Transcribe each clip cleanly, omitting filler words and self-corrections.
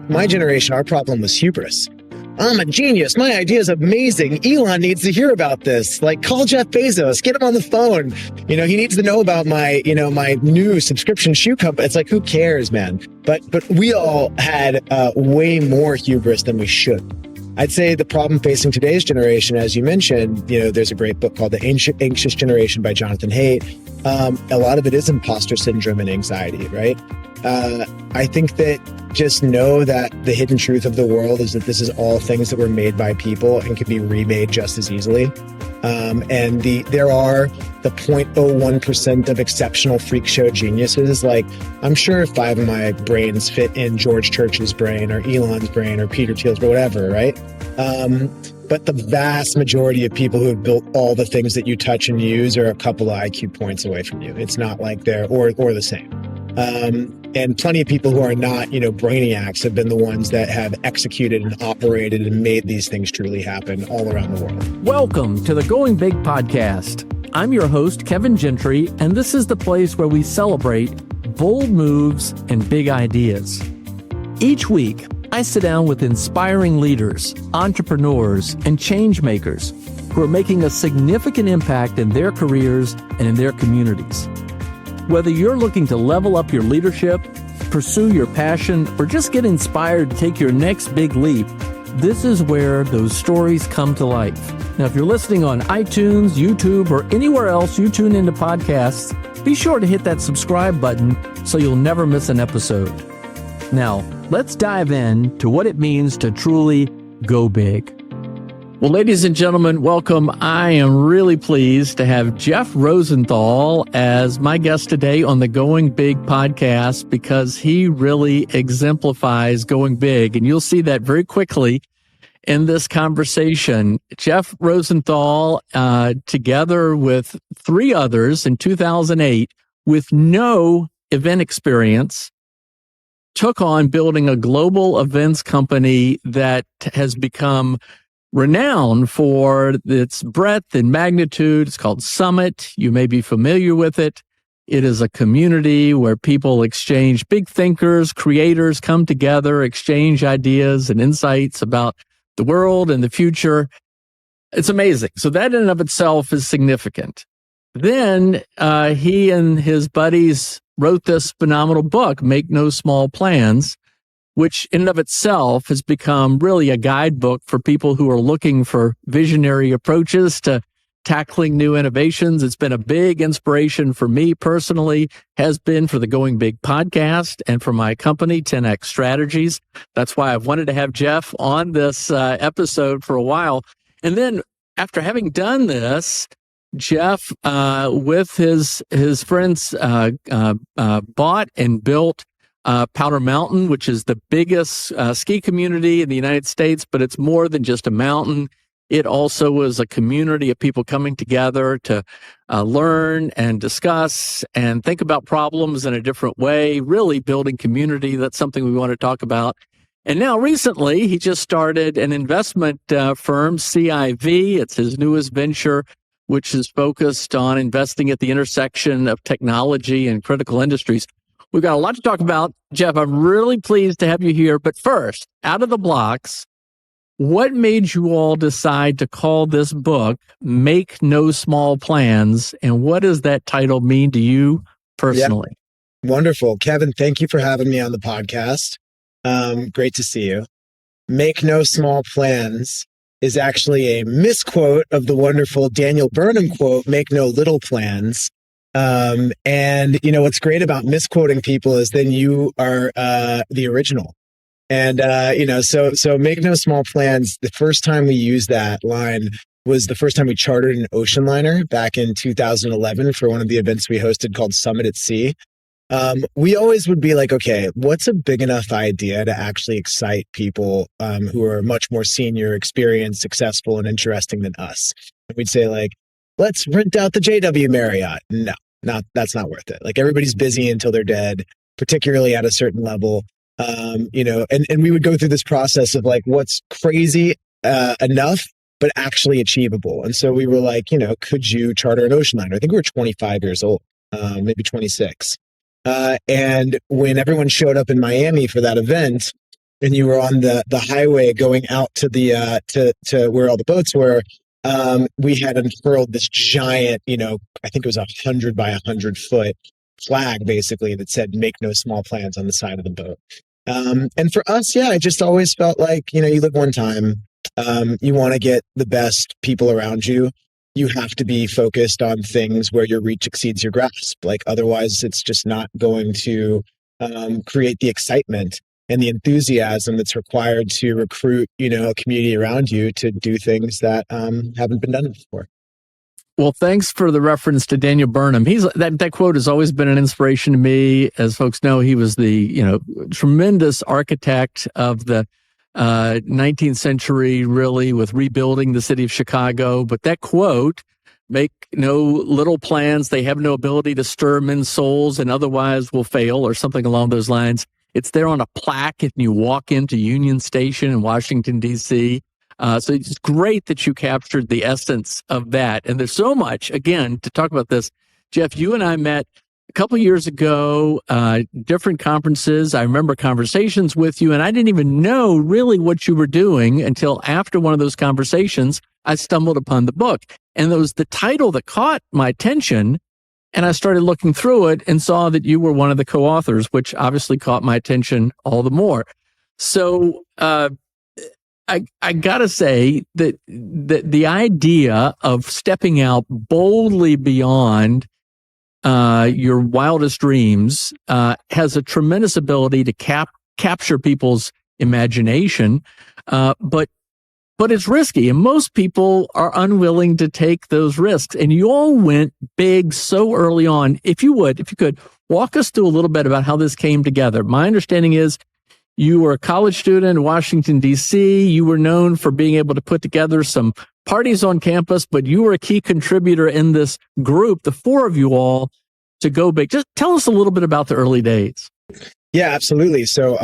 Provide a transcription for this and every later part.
my generation, our problem was hubris. I'm a genius. My idea is amazing. Elon needs to hear about this. Like, call Jeff Bezos, get him on the phone. He needs to know about my new subscription shoe company. It's like, who cares, man? But we all had way more hubris than we should. I'd say the problem facing today's generation, as you mentioned, there's a great book called The Anxious Generation by Jonathan Haidt. A lot of it is imposter syndrome and anxiety, right? I think that just know that the hidden truth of the world is that this is all things that were made by people and can be remade just as easily. And there are the 0.01% of exceptional freak show geniuses. Like, I'm sure 5 of my brains fit in George Church's brain or Elon's brain or Peter Thiel's or whatever, right? But the vast majority of people who have built all the things that you touch and use are a couple of IQ points away from you. It's not like they're or the same. And plenty of people who are not, brainiacs have been the ones that have executed and operated and made these things truly happen all around the world. Welcome to the Going Big podcast. I'm your host, Kevin Gentry, and this is the place where we celebrate bold moves and big ideas. Each week, I sit down with inspiring leaders, entrepreneurs, and change makers who are making a significant impact in their careers and in their communities. Whether you're looking to level up your leadership, pursue your passion, or just get inspired to take your next big leap, this is where those stories come to life. Now, if you're listening on iTunes, YouTube, or anywhere else you tune into podcasts, be sure to hit that subscribe button so you'll never miss an episode. Now, let's dive in to what it means to truly go big. Well, ladies and gentlemen, welcome. I am really pleased to have Jeff Rosenthal as my guest today on the Going Big podcast because he really exemplifies going big. And you'll see that very quickly in this conversation. Jeff Rosenthal, together with 3 others in 2008, with no event experience, took on building a global events company that has become renowned for its breadth and magnitude. It's called Summit. You may be familiar with it. It is a community where people exchange, big thinkers, creators come together, exchange ideas and insights about the world and the future. It's amazing. So that in and of itself is significant. Then he and his buddies wrote this phenomenal book, Make No Small Plans, which in and of itself has become really a guidebook for people who are looking for visionary approaches to tackling new innovations. It's been a big inspiration for me personally, has been for the Going Big podcast and for my company, 10X Strategies. That's why I've wanted to have Jeff on this episode for a while. And then after having done this, Jeff, with his friends, bought and built Powder Mountain, which is the biggest ski community in the United States, but it's more than just a mountain. It also is a community of people coming together to learn and discuss and think about problems in a different way, really building community. That's something we want to talk about. And now recently, he just started an investment firm, CIV. It's his newest venture, which is focused on investing at the intersection of technology and critical industries. We've got a lot to talk about. Jeff, I'm really pleased to have you here. But first, out of the blocks, what made you all decide to call this book Make No Small Plans? And what does that title mean to you personally? Yeah. Wonderful. Kevin, thank you for having me on the podcast. Great to see you. Make No Small Plans is actually a misquote of the wonderful Daniel Burnham quote, Make No Little Plans. And what's great about misquoting people is then you are the original. And so Make No Small Plans, the first time we used that line was the first time we chartered an ocean liner back in 2011 for one of the events we hosted called Summit at Sea. We always would be like, okay, what's a big enough idea to actually excite people who are much more senior, experienced, successful, and interesting than us? And we'd say like, let's rent out the JW Marriott. No, that's not worth it. Like, everybody's busy until they're dead, particularly at a certain level. And we would go through this process of like, what's crazy enough, but actually achievable. And so we were like, could you charter an ocean liner? I think we were 25 years old, maybe 26. And when everyone showed up in Miami for that event, and you were on the highway going out to the to where all the boats were, we had unfurled this giant, I think it was 100 by 100 foot flag basically that said "Make no small plans" on the side of the boat. And for us, I just always felt like, you live one time. You want to get the best people around you. You have to be focused on things where your reach exceeds your grasp. Like otherwise, it's just not going to create the excitement and the enthusiasm that's required to recruit, a community around you to do things that haven't been done before. Well, thanks for the reference to Daniel Burnham. That quote has always been an inspiration to me. As folks know, he was the tremendous architect of the 19th century, really, with rebuilding the city of Chicago. But that quote, "Make no little plans, they have no ability to stir men's souls and otherwise will fail," or something along those lines. It's there on a plaque if you walk into Union Station in Washington, D.C. So it's great that you captured the essence of that. And there's so much, again, to talk about this. Jeff, you and I met a couple of years ago, different conferences. I remember conversations with you, and I didn't even know really what you were doing until after one of those conversations, I stumbled upon the book. And it was the title that caught my attention. And I started looking through it and saw that you were one of the co-authors, which obviously caught my attention all the more. So I gotta say that the idea of stepping out boldly beyond your wildest dreams has a tremendous ability to capture people's imagination, but it's risky, and most people are unwilling to take those risks. And you all went big so early on. If you could walk us through a little bit about how this came together. My understanding is you were a college student in Washington, D.C. You were known for being able to put together some parties on campus, but you were a key contributor in this group, the four of you all, to go big. Just tell us a little bit about the early days. Yeah, absolutely. So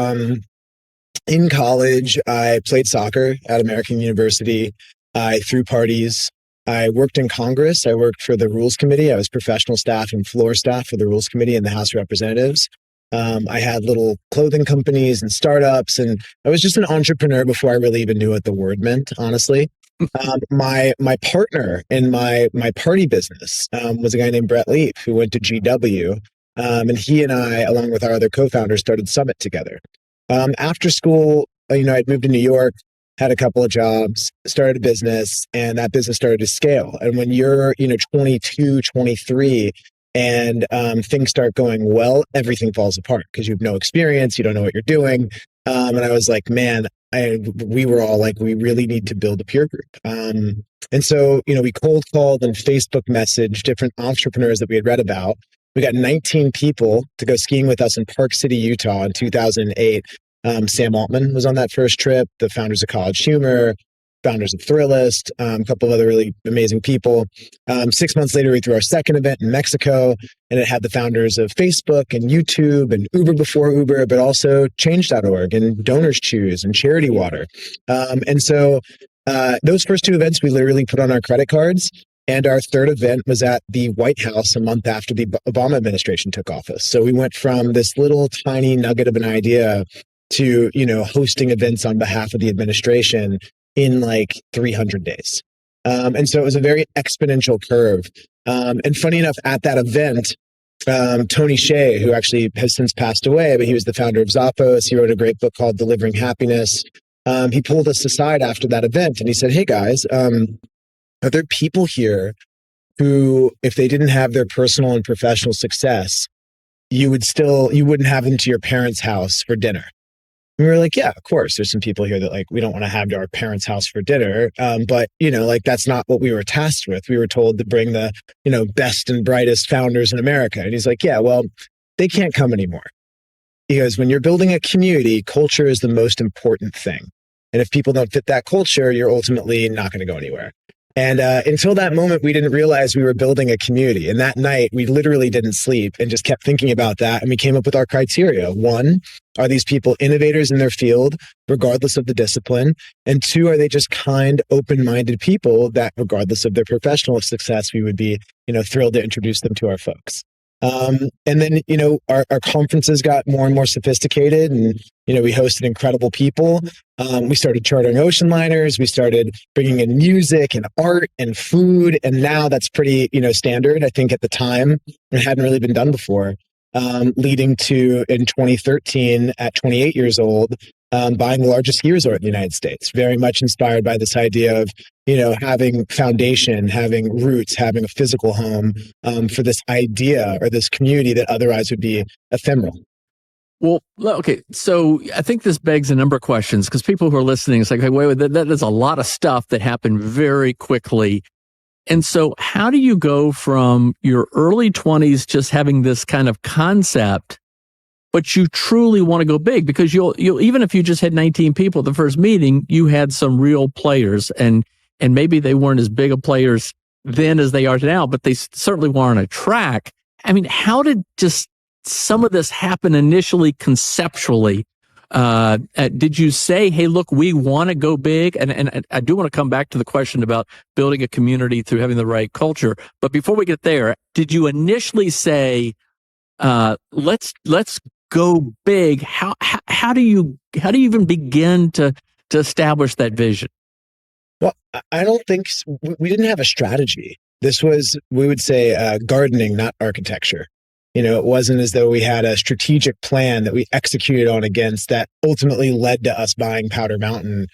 in college, I played soccer at American University. I threw parties. I worked in Congress. I worked for the Rules Committee. I was professional staff and floor staff for the Rules Committee in the House of Representatives. I had little clothing companies and startups, and I was just an entrepreneur before I really even knew what the word meant, honestly. My partner in my party business was a guy named Brett Leaf, who went to GW, and he and I, along with our other co-founders, started Summit together. After school, I'd moved to New York, had a couple of jobs, started a business, and that business started to scale. And when you're 22, 23, and things start going well, everything falls apart because you have no experience, you don't know what you're doing. And I was like, man, we were all like, we really need to build a peer group. And so, we cold called and Facebook messaged different entrepreneurs that we had read about. We got 19 people to go skiing with us in Park City, Utah in 2008. Sam Altman was on that first trip, the founders of College Humor, founders of Thrillist, a couple of other really amazing people. 6 months later, we threw our second event in Mexico, and it had the founders of Facebook and YouTube and Uber before Uber, but also Change.org and Donors Choose and Charity Water. And so those first two events, we literally put on our credit cards. And our third event was at the White House a month after the Obama administration took office. So we went from this little tiny nugget of an idea to, hosting events on behalf of the administration in like 300 days. And so it was a very exponential curve. And funny enough, at that event, Tony Hsieh, who actually has since passed away, but he was the founder of Zappos. He wrote a great book called Delivering Happiness. He pulled us aside after that event and he said, hey guys, are there people here who, if they didn't have their personal and professional success, you wouldn't have them to your parents' house for dinner? And we were like, yeah, of course. There's some people here that like, we don't want to have to our parents' house for dinner. But that's not what we were tasked with. We were told to bring the, best and brightest founders in America. And he's like, yeah, well, they can't come anymore. Because when you're building a community, culture is the most important thing. And if people don't fit that culture, you're ultimately not going to go anywhere. And until that moment, we didn't realize we were building a community. And that night, we literally didn't sleep and just kept thinking about that. And we came up with our criteria. One, are these people innovators in their field, regardless of the discipline? And two, are they just kind, open-minded people that, regardless of their professional success, we would be, thrilled to introduce them to our folks? And then, our conferences got more and more sophisticated, and, we hosted incredible people. We started chartering ocean liners. We started bringing in music and art and food. And now that's pretty, standard. I think at the time it hadn't really been done before, leading to in 2013 at 28 years old, buying the largest ski resort in the United States, very much inspired by this idea of, having foundation, having roots, having a physical home, for this idea or this community that otherwise would be ephemeral. Well, okay. So I think this begs a number of questions, because people who are listening, it's like, hey, wait, that is a lot of stuff that happened very quickly. And so how do you go from your early 20s just having this kind of concept, but you truly want to go big? Because you'll even if you just had 19 people at the first meeting, you had some real players, and maybe they weren't as big of players then as they are now, but they certainly were on a track. I mean, how did just some of this happen initially conceptually? Did you say, hey, look, we want to go big? And I do want to come back to the question about building a community through having the right culture. But before we get there, did you initially say, let's go big? How do you even begin to establish that vision? Well, I don't think we didn't have a strategy. This was, we would say, gardening, not architecture. It wasn't as though we had a strategic plan that we executed on against that ultimately led to us buying Powder Mountain.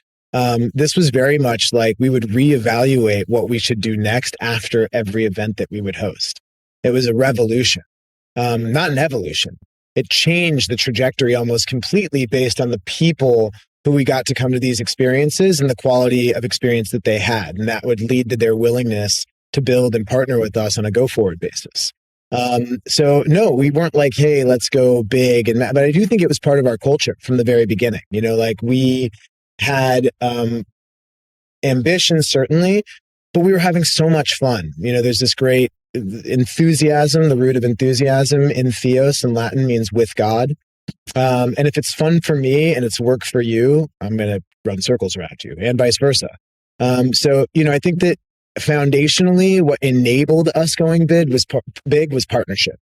This was very much like we would reevaluate what we should do next after every event that we would host. It was a revolution, not an evolution. It changed the trajectory almost completely based on the people who we got to come to these experiences and the quality of experience that they had. And that would lead to their willingness to build and partner with us on a go-forward basis. So no, we weren't like, hey, let's go big. But I do think it was part of our culture from the very beginning. Like we had ambition, certainly, but we were having so much fun. There's this great enthusiasm. The root of enthusiasm in theos in Latin means with God. And if it's fun for me and it's work for you, I'm going to run circles around you, and vice versa. So, I think that foundationally, what enabled us going big was partnership.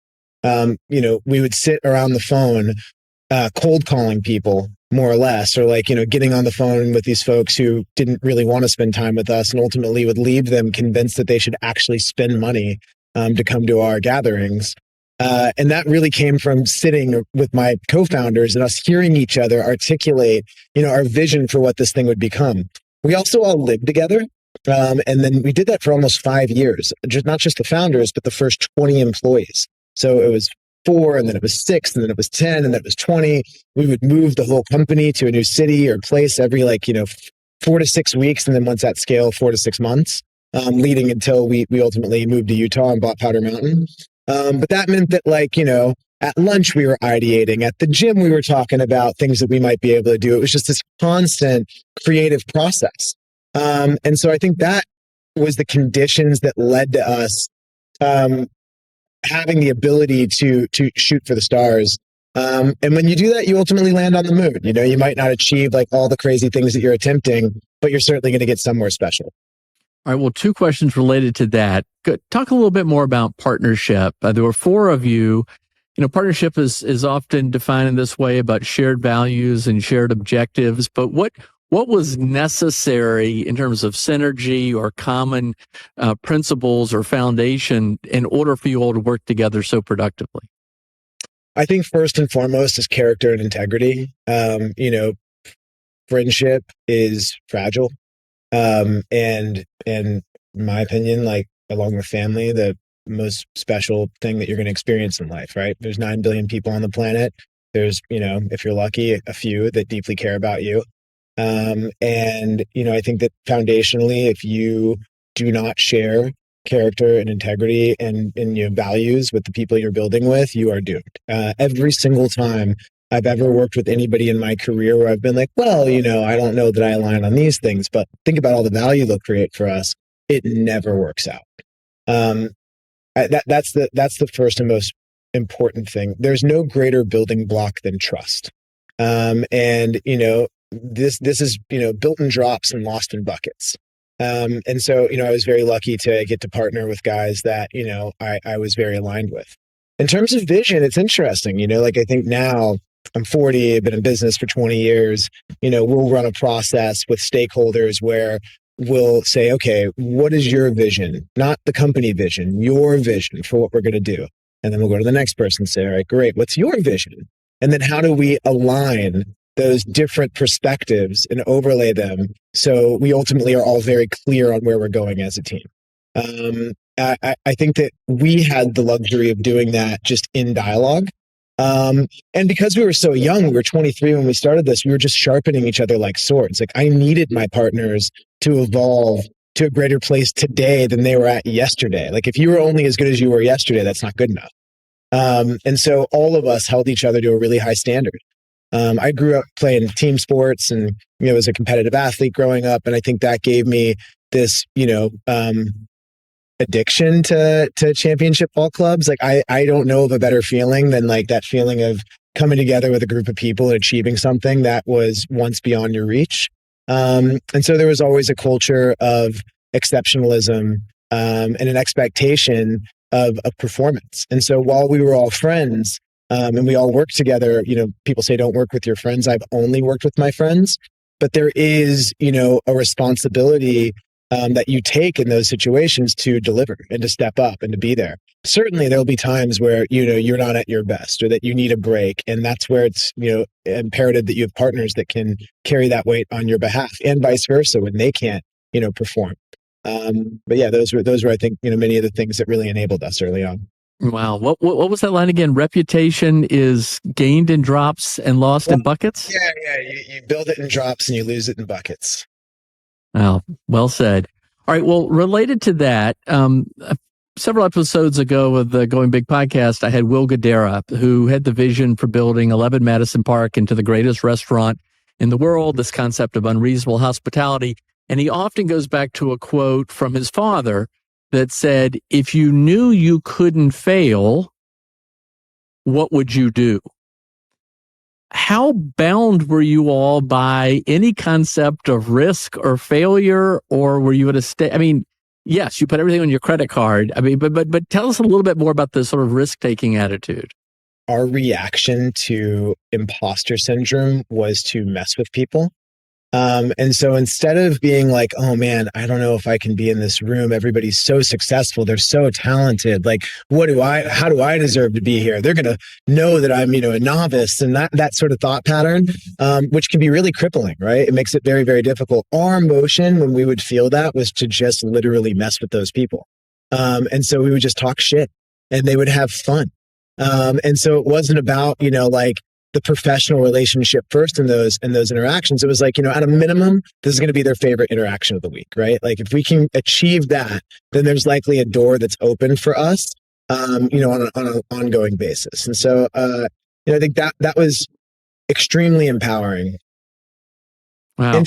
We would sit around the phone, cold calling people, more or less, or getting on the phone with these folks who didn't really want to spend time with us, and ultimately would leave them convinced that they should actually spend money to come to our gatherings. And that really came from sitting with my co-founders and us hearing each other articulate, our vision for what this thing would become. We also all lived together. And then we did that for almost 5 years, not just the founders, but the first 20 employees. So it was 4, and then it was 6, and then it was 10, and then it was 20. We would move the whole company to a new city or place every 4 to 6 weeks. And then once that scale, 4 to 6 months, leading until we ultimately moved to Utah and bought Powder Mountain. But that meant that at lunch we were ideating, at the gym we were talking about things that we might be able to do. It was just this constant creative process. And so I think that was the conditions that led to us having the ability to shoot for the stars. And when you do that, you ultimately land on the moon. You might not achieve all the crazy things that you're attempting, but you're certainly going to get somewhere special. All right. Well, 2 questions related to that. Talk a little bit more about partnership. There were 4 of you. Partnership is often defined in this way about shared values and shared objectives. But what was necessary in terms of synergy or common principles or foundation in order for you all to work together so productively? I think first and foremost is character and integrity. Friendship is fragile. And in my opinion, along with family, the most special thing that you're going to experience in life, right? There's 9 billion people on the planet. There's, if you're lucky, a few that deeply care about you. And, I think that foundationally, if you do not share character and integrity and your values with the people you're building with, you are doomed. Every single time I've ever worked with anybody in my career where I've been like, well, I don't know that I align on these things, but think about all the value they'll create for us. It never works out. That's the first and most important thing. There's no greater building block than trust. This is, built in drops and lost in buckets. And so, I was very lucky to get to partner with guys that, I was very aligned with. In terms of vision, it's interesting. Like I think now I'm 40, I've been in business for 20 years. We'll run a process with stakeholders where we'll say, okay, what is your vision? Not the company vision, your vision for what we're going to do. And then we'll go to the next person and say, all right, great. What's your vision? And then how do we align those different perspectives and overlay them so we ultimately are all very clear on where we're going as a team? I think that we had the luxury of doing that just in dialogue. And because we were so young, we were 23 when we started this, we were just sharpening each other like swords. Like I needed my partners to evolve to a greater place today than they were at yesterday. Like if you were only as good as you were yesterday, that's not good enough. And so all of us held each other to a really high standard. I grew up playing team sports and, was a competitive athlete growing up. And I think that gave me this, addiction to championship ball clubs. Like I don't know of a better feeling than like that feeling of coming together with a group of people and achieving something that was once beyond your reach. And so there was always a culture of exceptionalism, and an expectation of performance. And so while we were all friends, and we all worked together, people say don't work with your friends. I've only worked with my friends, but there is, a responsibility that you take in those situations to deliver and to step up and to be there. Certainly there'll be times where, you're not at your best or that you need a break. And that's where it's, imperative that you have partners that can carry that weight on your behalf and vice versa when they can't, perform. But yeah, those were, I think, many of the things that really enabled us early on. Wow. What was that line again? Reputation is gained in drops and lost in buckets? Yeah. You build it in drops and you lose it in buckets. Wow. Well said. All right. Well, related to that, several episodes ago of the Going Big podcast, I had Will Guidara, who had the vision for building 11 Madison Park into the greatest restaurant in the world, this concept of unreasonable hospitality. And he often goes back to a quote from his father that said, if you knew you couldn't fail, what would you do? How bound were you all by any concept of risk or failure, or were you at a state? I mean, yes, you put everything on your credit card. I mean, but tell us a little bit more about the sort of risk-taking attitude. Our reaction to imposter syndrome was to mess with people. And so instead of being like, oh man, I don't know if I can be in this room. Everybody's so successful. They're so talented. Like, how do I deserve to be here? They're going to know that I'm, a novice, and that sort of thought pattern, which can be really crippling, right? It makes it very, very difficult. Our motion when we would feel that was to just literally mess with those people. And so we would just talk shit and they would have fun. And so it wasn't about, like, the professional relationship first in those interactions. It was like, at a minimum, this is going to be their favorite interaction of the week, right? Like if we can achieve that, then there's likely a door that's open for us, on an ongoing basis. And so, I think that was extremely empowering. Wow.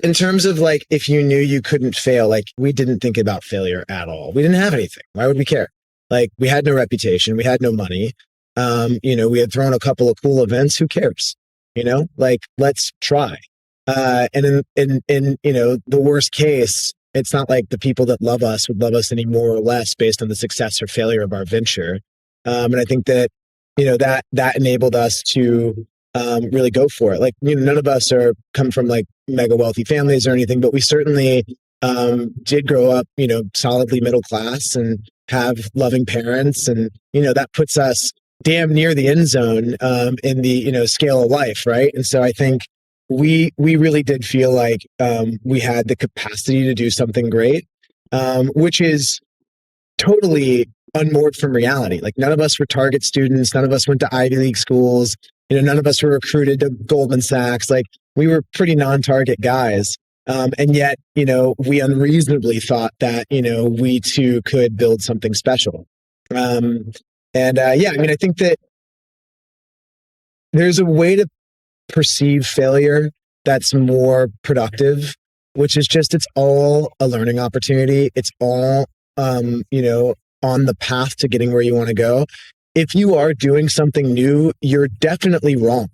In terms of like, if you knew you couldn't fail, like we didn't think about failure at all. We didn't have anything. Why would we care? Like we had no reputation. We had no money. We had thrown a couple of cool events. Who cares? Like let's try. And in the worst case, it's not like the people that love us would love us any more or less based on the success or failure of our venture. And I think that, that enabled us to really go for it. Like, none of us come from like mega wealthy families or anything, but we certainly did grow up, solidly middle class and have loving parents. And, that puts us damn near the end zone in the scale of life, right? And so I think we really did feel like we had the capacity to do something great, which is totally unmoored from reality. Like none of us were Target students, none of us went to Ivy League schools, none of us were recruited to Goldman Sachs. Like we were pretty non-target guys, and yet we unreasonably thought that we too could build something special. I think that there's a way to perceive failure that's more productive, which is just, it's all a learning opportunity. It's all, on the path to getting where you want to go. If you are doing something new, you're definitely wrong.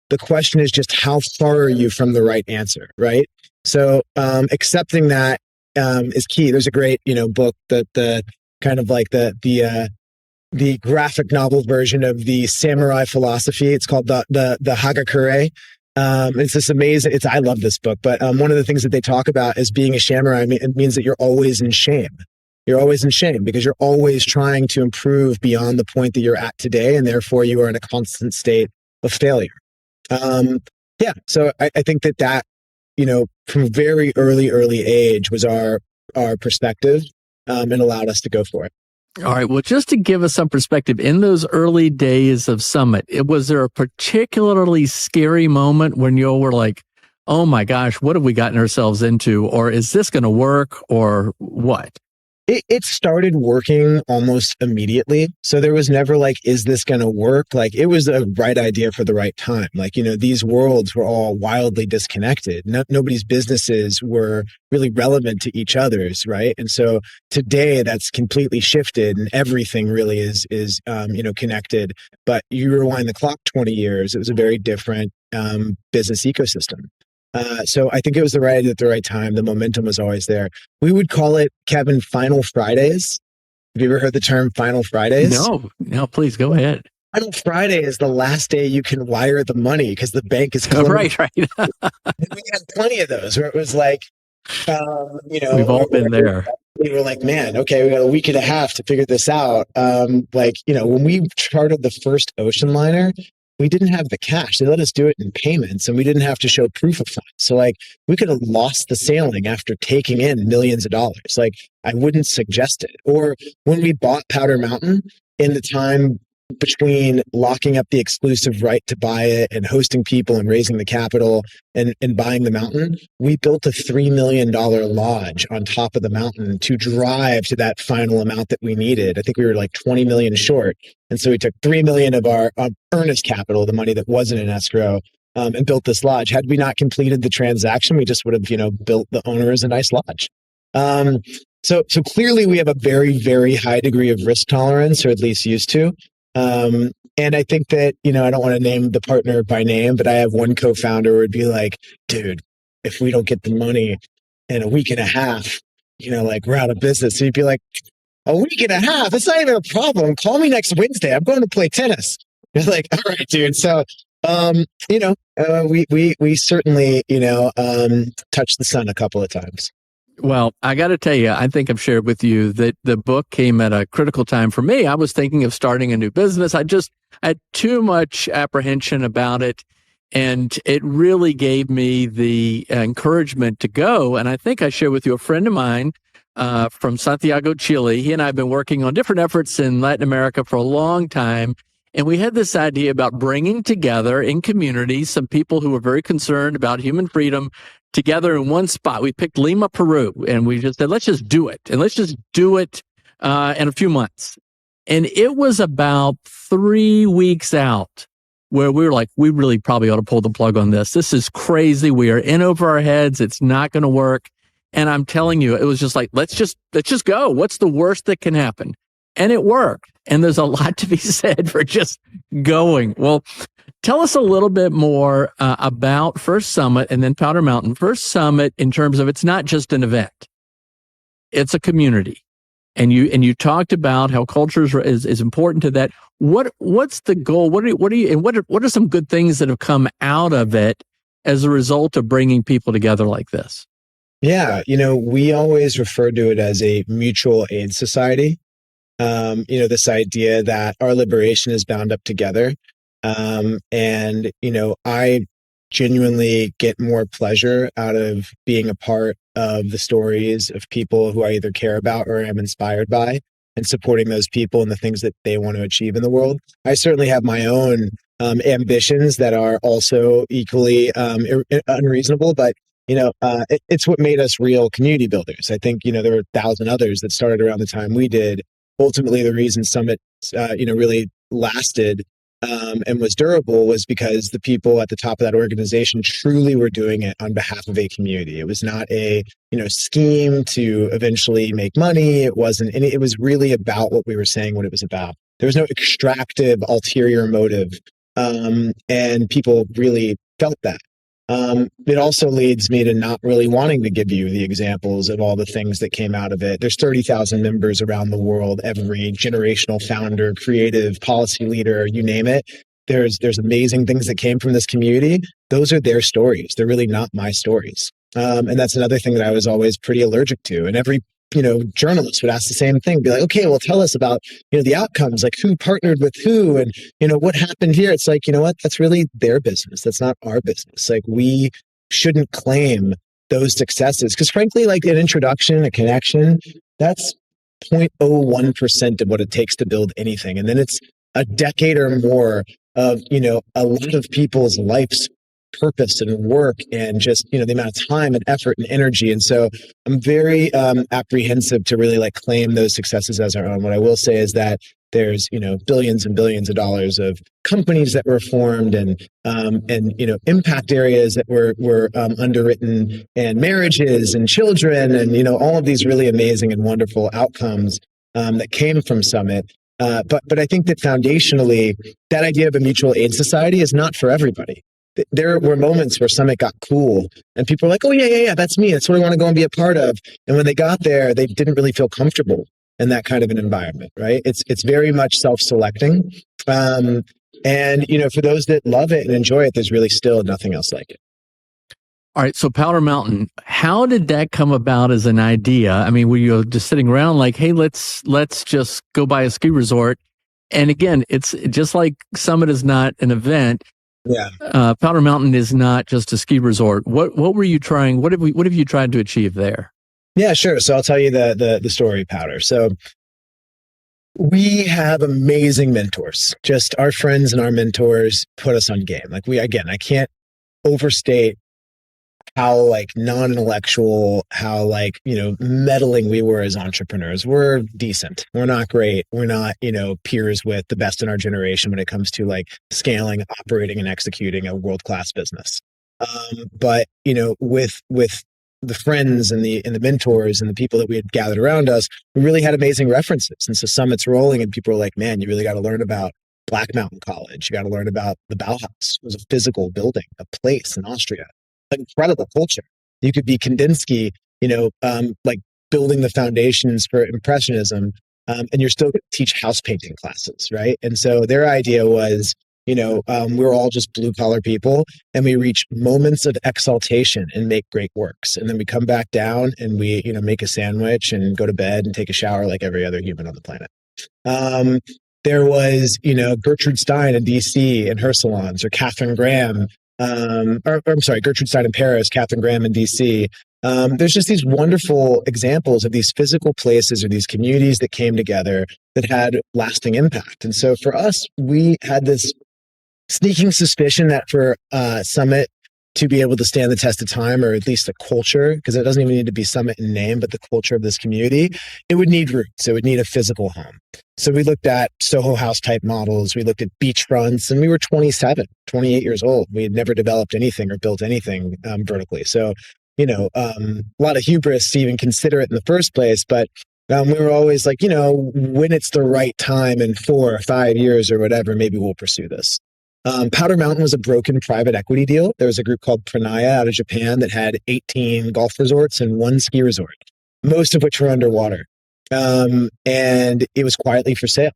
The question is just how far are you from the right answer, right? So accepting that is key. There's a great, book that the kind of like the the graphic novel version of the samurai philosophy. It's called the Hagakure. It's this amazing. I love this book, but one of the things that they talk about is being a samurai. It means that you're always in shame. You're always in shame because you're always trying to improve beyond the point that you're at today, and therefore you are in a constant state of failure. So I think that from very early age was our perspective, and allowed us to go for it. All right. Well, just to give us some perspective, in those early days of Summit, was there a particularly scary moment when you were like, oh my gosh, what have we gotten ourselves into? Or is this going to work or what? It started working almost immediately. So there was never like, is this going to work? Like, it was the right idea for the right time. Like, these worlds were all wildly disconnected. Nobody's businesses were really relevant to each other's, right? And so today that's completely shifted and everything really is connected. But you rewind the clock 20 years, it was a very different business ecosystem. So I think it was the right idea at the right time. The momentum was always there. We would call it, Kevin, Final Fridays. Have you ever heard the term Final Fridays? No, please go ahead. Final Friday is the last day you can wire the money because the bank is closed. Right. We had plenty of those where it was like, we've all been there. We were like, man, okay, we got a week and a half to figure this out. When we chartered the first ocean liner, we didn't have the cash. They let us do it in payments and we didn't have to show proof of funds. So like we could have lost the sailing after taking in millions of dollars. Like I wouldn't suggest it. Or when we bought Powder Mountain, in the time between locking up the exclusive right to buy it and hosting people and raising the capital and buying the mountain, we built a $3 million lodge on top of the mountain to drive to that final amount that we needed. I think we were like 20 million short. And so we took 3 million of our earnest capital, the money that wasn't in escrow, and built this lodge. Had we not completed the transaction, we just would have, built the owners a nice lodge. So clearly we have a very, very high degree of risk tolerance, or at least used to. And I think that, I don't want to name the partner by name, but I have one co-founder who would be like, dude, if we don't get the money in a week and a half, we're out of business. So you'd be like, a week and a half? It's not even a problem. Call me next Wednesday. I'm going to play tennis. You're like, all right, dude. So, we certainly, touched the sun a couple of times. Well, I got to tell you, I think I've shared with you that the book came at a critical time for me. I was thinking of starting a new business. I had too much apprehension about it. And it really gave me the encouragement to go. And I think I shared with you a friend of mine from Santiago, Chile. He and I have been working on different efforts in Latin America for a long time. And we had this idea about bringing together in communities some people who were very concerned about human freedom together in one spot. We picked Lima, Peru, and we just said, let's just do it. And let's just do it in a few months. And it was about 3 weeks out where we were like, we really probably ought to pull the plug on this. This is crazy. We are in over our heads. It's not going to work. And I'm telling you, it was just like, let's just go. What's the worst that can happen? And it worked. And there's a lot to be said for just going. Well, tell us a little bit more about First Summit and then Powder Mountain. First Summit, in terms of, it's not just an event, it's a community. And you talked about how culture is important to that. What's the goal? What are some good things that have come out of it as a result of bringing people together like this? Yeah, we always refer to it as a mutual aid society. This idea that our liberation is bound up together. I genuinely get more pleasure out of being a part of the stories of people who I either care about or am inspired by, and supporting those people and the things that they want to achieve in the world. I certainly have my own ambitions that are also equally unreasonable, but it's what made us real community builders. I think, there were 1,000 others that started around the time we did. Ultimately, the reason Summit, really lasted and was durable was because the people at the top of that organization truly were doing it on behalf of a community. It was not a, scheme to eventually make money. It wasn't, and it was really about what we were saying, what it was about. There was no extractive, ulterior motive. And people really felt that. It also leads me to not really wanting to give you the examples of all the things that came out of it. There's 30,000 members around the world, every generational founder, creative, policy leader, you name it. There's amazing things that came from this community. Those are their stories. They're really not my stories. And that's another thing that I was always pretty allergic to. And every journalist would ask the same thing, be like, okay, well, tell us about, the outcomes, like who partnered with who and, what happened here. It's like, you know what, that's really their business. That's not our business. Like we shouldn't claim those successes because frankly, like an introduction, a connection, that's 0.01% of what it takes to build anything. And then it's a decade or more of, a lot of people's life's purpose and work and just, the amount of time and effort and energy. And so I'm very apprehensive to really like claim those successes as our own. What I will say is that there's, billions and billions of dollars of companies that were formed and impact areas that were underwritten and marriages and children and, all of these really amazing and wonderful outcomes that came from Summit. But I think that foundationally, that idea of a mutual aid society is not for everybody. There were moments where Summit got cool and people were like, oh, yeah, that's me. That's what I want to go and be a part of. And when they got there, they didn't really feel comfortable in that kind of an environment, right? It's very much self-selecting. And, for those that love it and enjoy it, there's really still nothing else like it. All right. So Powder Mountain, how did that come about as an idea? I mean, were you just sitting around like, hey, let's just go buy a ski resort? And again, it's just like Summit is not an event. Yeah. Powder Mountain is not just a ski resort. What were you trying? What have you tried to achieve there? Yeah, sure. So I'll tell you the story, Powder. So we have amazing mentors. Just our friends and our mentors put us on game. Like I can't overstate how like non-intellectual, how like, meddling we were as entrepreneurs. We're decent. We're not great. We're not, peers with the best in our generation when it comes to like scaling, operating and executing a world-class business. But, with the friends and the mentors and the people that we had gathered around us, we really had amazing references. And so Summit's rolling and people are like, man, you really got to learn about Black Mountain College. You got to learn about the Bauhaus. It was a physical building, a place in Austria. Incredible culture. You could be Kandinsky, like building the foundations for Impressionism, and you're still going to teach house painting classes, right? And so their idea was, we're all just blue collar people, and we reach moments of exaltation and make great works, and then we come back down and we, make a sandwich and go to bed and take a shower like every other human on the planet. There was, Gertrude Stein in DC and her salons, or Catherine Graham. Gertrude Stein in Paris, Catherine Graham in DC. There's just these wonderful examples of these physical places or these communities that came together that had lasting impact. And so for us, we had this sneaking suspicion that for Summit to be able to stand the test of time, or at least the culture, because it doesn't even need to be Summit in name, but the culture of this community, it would need roots. It would need a physical home. So we looked at Soho House type models. We looked at beachfronts, and we were 27, 28 years old. We had never developed anything or built anything vertically. So, a lot of hubris to even consider it in the first place. But we were always like, when it's the right time in 4 or 5 years or whatever, maybe we'll pursue this. Powder Mountain was a broken private equity deal. There was a group called Pranaya out of Japan that had 18 golf resorts and 1 ski resort, most of which were underwater. And it was quietly for sale.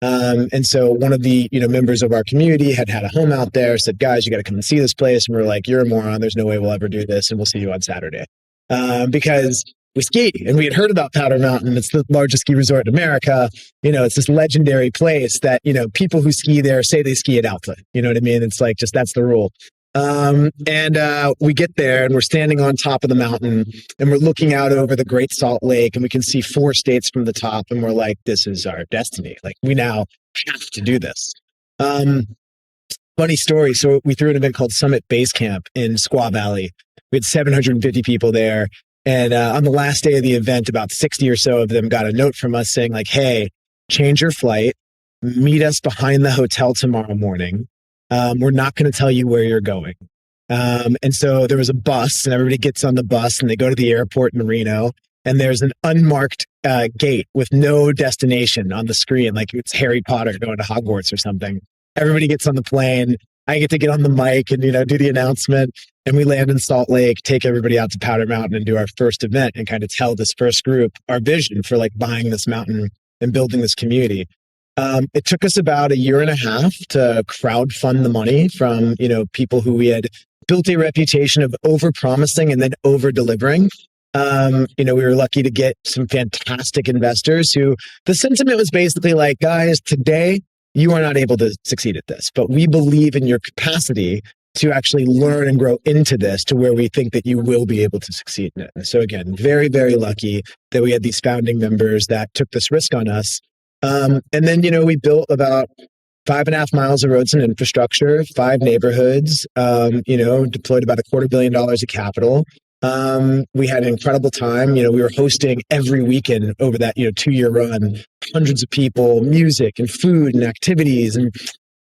And so one of the, members of our community had a home out there, said, guys, you got to come and see this place. And we were like, you're a moron. There's no way we'll ever do this. And we'll see you on Saturday. Because we ski and we had heard about Powder Mountain. It's the largest ski resort in America. It's this legendary place that, people who ski there say they ski at altitude. You know what I mean? It's like, just, that's the rule. And we get there and we're standing on top of the mountain and we're looking out over the Great Salt Lake and we can see 4 states from the top. And we're like, this is our destiny. Like, we now have to do this. Funny story. So we threw an event called Summit Base Camp in Squaw Valley. We had 750 people there. And on the last day of the event, about 60 or so of them got a note from us saying like, hey, change your flight, meet us behind the hotel tomorrow morning. We're not going to tell you where you're going. And so there was a bus and everybody gets on the bus and they go to the airport in Reno and there's an unmarked gate with no destination on the screen. Like it's Harry Potter going to Hogwarts or something. Everybody gets on the plane. I get to get on the mic and, do the announcement. And we land in Salt Lake, take everybody out to Powder Mountain and do our first event and kind of tell this first group our vision for like buying this mountain and building this community. It took us about a year and a half to crowdfund the money from, people who we had built a reputation of over-promising and then over-delivering. We were lucky to get some fantastic investors who the sentiment was basically like, guys, today you are not able to succeed at this, but we believe in your capacity to actually learn and grow into this to where we think that you will be able to succeed in it. And so again, very, very lucky that we had these founding members that took this risk on us. And then, we built about 5.5 miles of roads and infrastructure, 5 neighborhoods, deployed about $250 million of capital. We had an incredible time. We were hosting every weekend over that, 2-year run, hundreds of people, music and food and activities. And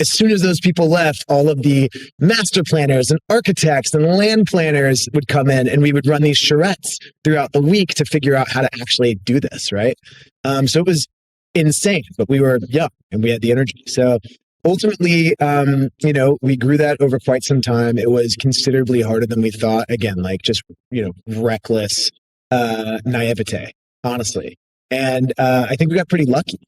as soon as those people left, all of the master planners and architects and land planners would come in, and we would run these charrettes throughout the week to figure out how to actually do this, right? So it was insane, but we were young and we had the energy. So ultimately, we grew that over quite some time. It was considerably harder than we thought. Again, like just, reckless naivete, honestly. And I think we got pretty lucky.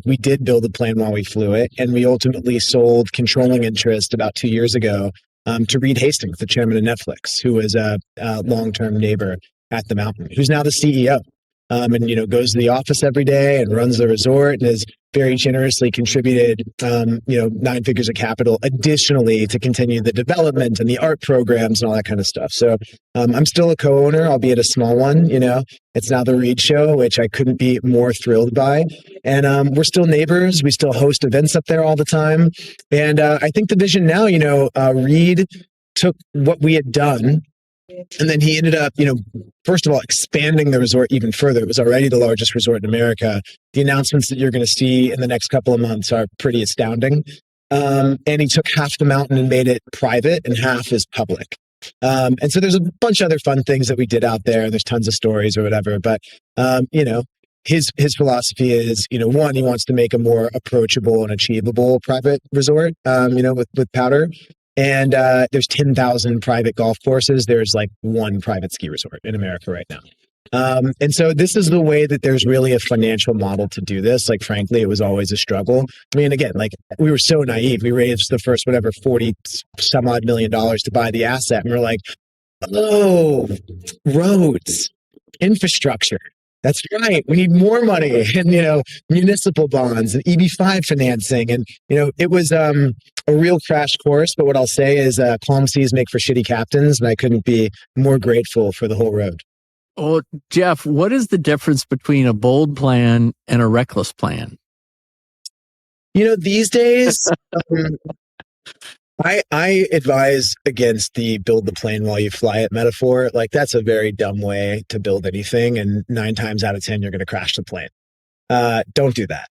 We did build a plane while we flew it, and we ultimately sold controlling interest about 2 years ago to Reed Hastings, the chairman of Netflix, who was a long-term neighbor at the mountain, who's now the CEO. And goes to the office every day and runs the resort and has very generously contributed 9 figures of capital additionally to continue the development and the art programs and all that kind of stuff. So I'm still a co-owner, albeit a small one. It's now the Reed Show, which I couldn't be more thrilled by. And we're still neighbors. We still host events up there all the time. And I think the vision now, Reed took what we had done, and then he ended up, first of all, expanding the resort even further. It was already the largest resort in America. The announcements that you're going to see in the next couple of months are pretty astounding. And he took half the mountain and made it private and half is public. And so there's a bunch of other fun things that we did out there. There's tons of stories or whatever. But, his philosophy is, one, he wants to make a more approachable and achievable private resort, with Powder. And there's 10,000 private golf courses. There's like 1 private ski resort in America right now. And so this is the way that there's really a financial model to do this. Like, frankly, it was always a struggle. I mean, again, like we were so naive. We raised the first, 40 some odd million dollars to buy the asset. And we're like, oh, roads, infrastructure. That's right. We need more money and, municipal bonds and EB5 financing. And, it was a real crash course. But what I'll say is calm seas make for shitty captains. And I couldn't be more grateful for the whole road. Well, Jeff, what is the difference between a bold plan and a reckless plan? These days, I advise against the build the plane while you fly it metaphor. Like, that's a very dumb way to build anything. And 9 times out of 10, you're going to crash the plane. Don't do that.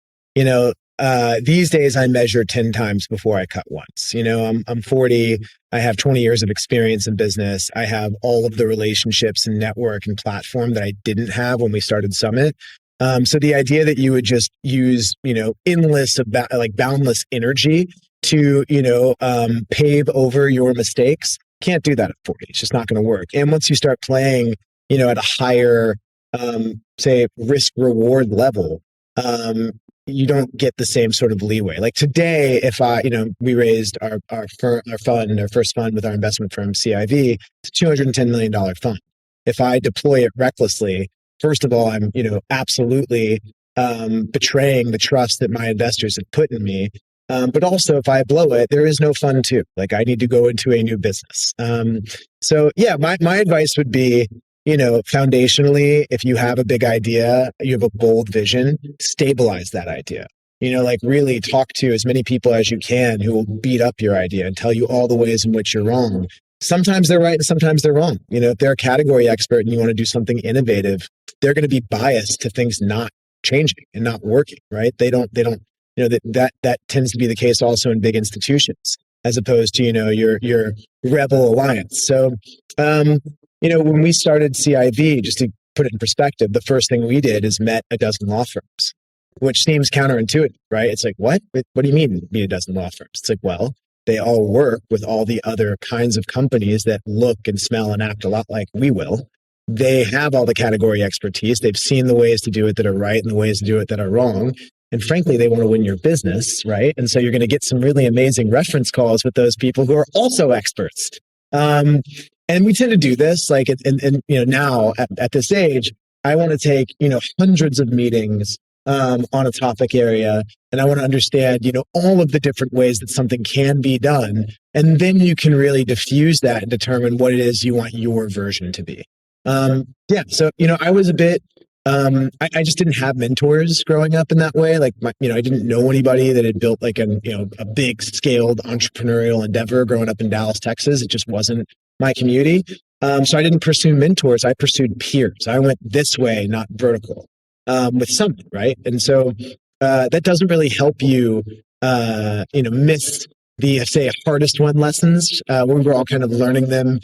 These days I measure 10 times before I cut once. I'm 40. I have 20 years of experience in business. I have all of the relationships and network and platform that I didn't have when we started Summit. So the idea that you would just use, endless, boundless energy to, pave over your mistakes, can't do that at 40. It's just not going to work. And once you start playing, at a higher, say, risk reward level, you don't get the same sort of leeway. Like today, if we raised our first fund with our investment firm, CIV, it's a $210 million fund. If I deploy it recklessly, first of all, I'm, absolutely betraying the trust that my investors have put in me. But also, if I blow it, there is no fun too. Like, I need to go into a new business. So yeah, my advice would be, foundationally, if you have a big idea, you have a bold vision, stabilize that idea. Really talk to as many people as you can who will beat up your idea and tell you all the ways in which you're wrong. Sometimes they're right and sometimes they're wrong. If they're a category expert and you want to do something innovative, they're going to be biased to things not changing and not working, right? They don't, that tends to be the case also in big institutions, as opposed to, your rebel alliance. So, when we started CIV, just to put it in perspective, the first thing we did is met a dozen law firms, which seems counterintuitive, right? It's like, what do you mean meet a dozen law firms? It's like, well, They all work with all the other kinds of companies that look and smell and act a lot like we will. They have all the category expertise. They've seen the ways to do it that are right and the ways to do it that are wrong. And frankly, they want to win your business, right? And so you're going to get some really amazing reference calls with those people who are also experts. And we tend to do this, like, and now at this age, I want to take, hundreds of meetings on a topic area, and I want to understand, all of the different ways that something can be done. And then you can really diffuse that and determine what it is you want your version to be. So, I was a bit, I just didn't have mentors growing up in that way. Like, I didn't know anybody that had built like a big scaled entrepreneurial endeavor growing up in Dallas, Texas. It just wasn't my community. So I didn't pursue mentors. I pursued peers. I went this way, not vertical, with someone, right? And so, that doesn't really help you, miss the, say, hardest won lessons. We were all kind of learning them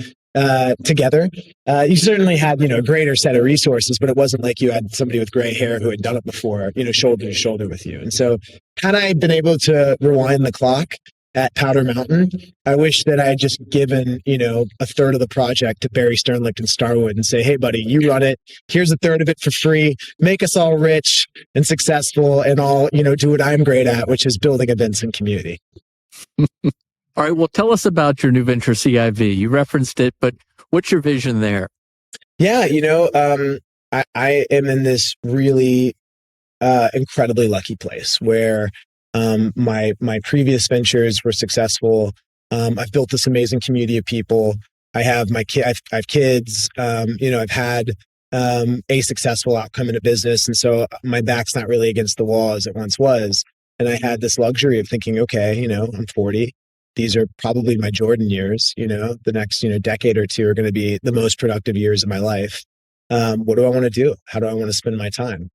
together. You certainly had, a greater set of resources, but it wasn't like you had somebody with gray hair who had done it before, shoulder to shoulder with you. And so had I been able to rewind the clock at Powder Mountain, I wish that I had just given, a third of the project to Barry Sternlicht and Starwood and say, hey, buddy, you run it. Here's a third of it for free. Make us all rich and successful and all, do what I'm great at, which is building events and community. All right. Well, tell us about your new venture, CIV. You referenced it, but what's your vision there? Yeah. I am in this really incredibly lucky place where my previous ventures were successful. I've built this amazing community of people. I have I have kids. I've had a successful outcome in a business. And so my back's not really against the wall as it once was. And I had this luxury of thinking, okay, I'm 40. These are probably my Jordan years. The next, decade or two are going to be the most productive years of my life. What do I want to do? How do I want to spend my time?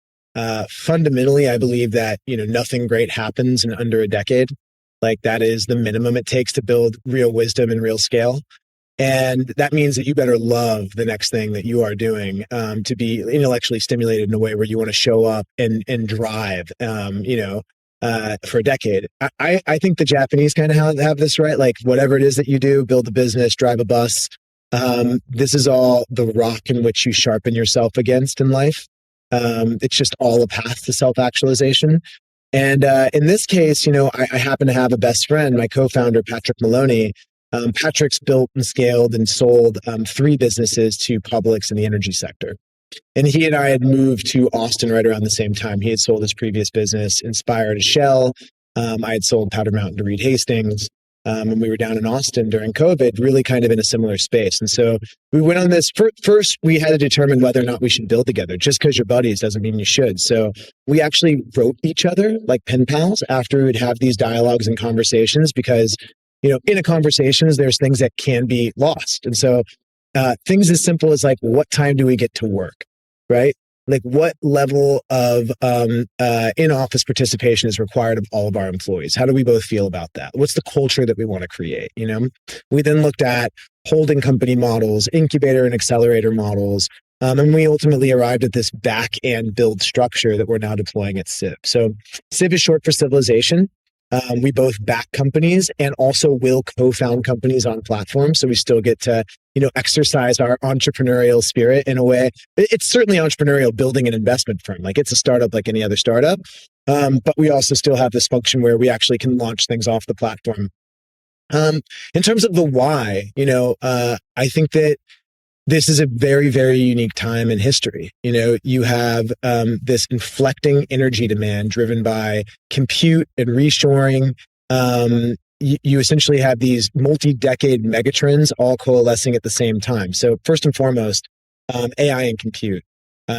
Fundamentally, I believe that, nothing great happens in under a decade. Like, that is the minimum it takes to build real wisdom and real scale. And that means that you better love the next thing that you are doing, to be intellectually stimulated in a way where you want to show up and drive, for a decade. I think the Japanese kind of have this, right? Like, whatever it is that you do, build a business, drive a bus. This is all the rock in which you sharpen yourself against in life. It's just all a path to self-actualization. And in this case, I happen to have a best friend, my co-founder, Patrick Maloney. Patrick's built and scaled and sold 3 businesses to publics in the energy sector. And he and I had moved to Austin right around the same time. He had sold his previous business, Inspire, to Shell. I had sold Powder Mountain to Reed Hastings. And we were down in Austin during COVID, really kind of in a similar space. And so we went on this. First, we had to determine whether or not we should build together. Just because you're buddies doesn't mean you should. So we actually wrote each other like pen pals after we would have these dialogues and conversations, because, in a conversations, there's things that can be lost. And so things as simple as like, what time do we get to work, right? Like, what level of in-office participation is required of all of our employees? How do we both feel about that? What's the culture that we want to create? We then looked at holding company models, incubator and accelerator models, and we ultimately arrived at this back and build structure that we're now deploying at Civ. So Civ is short for civilization. We both back companies and also will co-found companies on platforms. So we still get to, exercise our entrepreneurial spirit in a way. It's certainly entrepreneurial building an investment firm. Like, it's a startup like any other startup. But we also still have this function where we actually can launch things off the platform. In terms of the why, I think that this is a very, very unique time in history. You have this inflecting energy demand driven by compute and reshoring. You essentially have these multi-decade megatrends all coalescing at the same time. So first and foremost, AI and compute.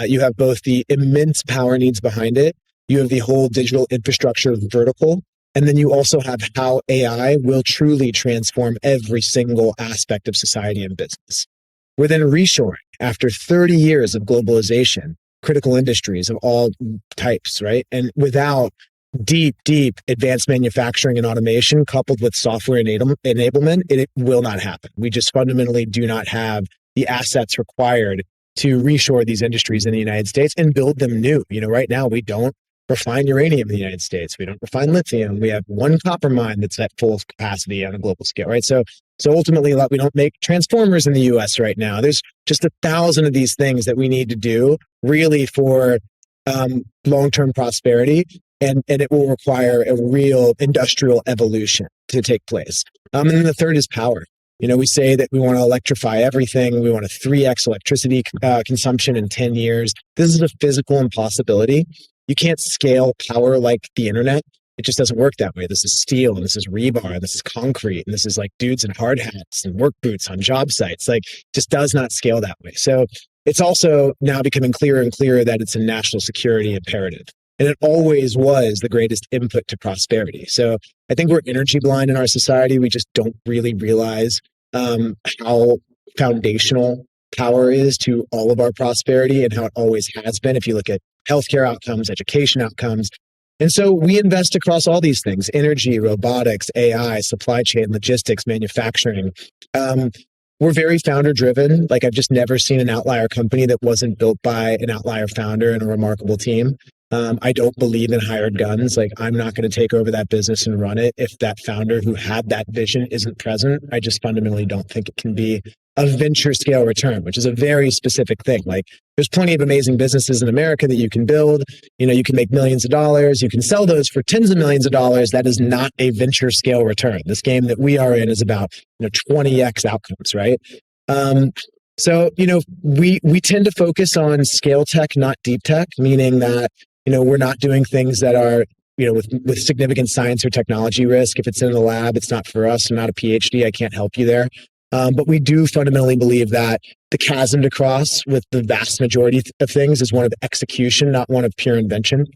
You have both the immense power needs behind it. You have the whole digital infrastructure vertical. And then you also have how AI will truly transform every single aspect of society and business. We're then reshoring after 30 years of globalization, critical industries of all types, right? And without deep advanced manufacturing and automation coupled with software enablement, it will not happen. We just fundamentally do not have the assets required to reshore these industries in the United States and build them new. Right now we don't refine uranium in the United States. We don't refine lithium. We have one copper mine that's at full capacity on a global scale, right? So ultimately, we don't make transformers in the US right now. There's just 1,000 of these things that we need to do really for long-term prosperity. And it will require a real industrial evolution to take place. And then the third is power. We say that we want to electrify everything. We want a 3x electricity consumption in 10 years. This is a physical impossibility. You can't scale power like the internet. It just doesn't work that way. This is steel, and this is rebar, and this is concrete, and this is like dudes in hard hats and work boots on job sites. Like, just does not scale that way. So it's also now becoming clearer and clearer that it's a national security imperative. And it always was the greatest input to prosperity. So I think we're energy blind in our society. We just don't really realize how foundational power is to all of our prosperity and how it always has been. If you look at healthcare outcomes, education outcomes. And so we invest across all these things: energy, robotics, AI, supply chain, logistics, manufacturing. We're very founder driven. Like, I've just never seen an outlier company that wasn't built by an outlier founder and a remarkable team. I don't believe in hired guns. Like, I'm not going to take over that business and run it if that founder who had that vision isn't present. I just fundamentally don't think it can be a venture scale return, which is a very specific thing. Like, there's plenty of amazing businesses in America that you can build. You can make millions of dollars. You can sell those for tens of millions of dollars. That is not a venture scale return. This game that we are in is about 20x outcomes, right? So we tend to focus on scale tech, not deep tech, meaning that we're not doing things that are with significant science or technology risk. If it's in the lab, it's not for us. I'm not a PhD. I can't help you there. But we do fundamentally believe that the chasm to cross with the vast majority of things is one of execution, not one of pure invention.